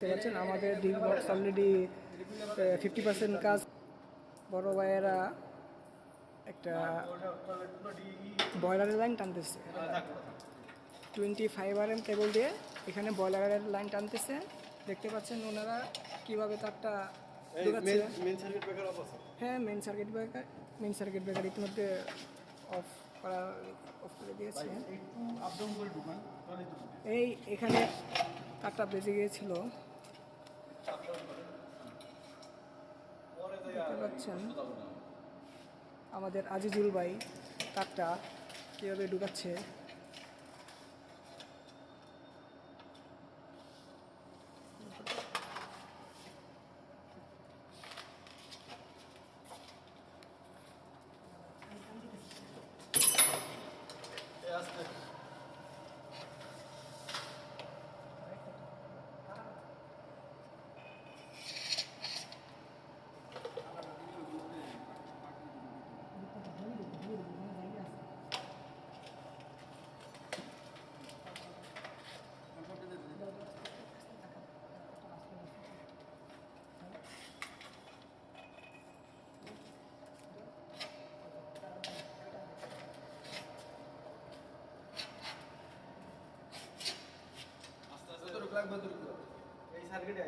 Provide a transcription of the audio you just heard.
দেখতে পাচ্ছেন আমাদের ডিল বক্স অলরেডি 50% কাজ। বড় ভাইয়েরা একটা বয়লারের লাইন টানতেছে 25 RM কেবল দিয়ে এখানে বয়লারের লাইন টানতেছে। দেখতে পাচ্ছেন ওনারা কিভাবে তারটা ঢুকাচ্ছে। হ্যাঁ, মেন সার্কিট ব্রেকার ইতিমধ্যে অফ করে দিয়েছে। এই এখানে তারটা বেজে গিয়েছিল, দেখতে পাচ্ছেন আমাদের আজিজুল ভাই তারটা কীভাবে ঢুকাচ্ছে। এই সার্কিটে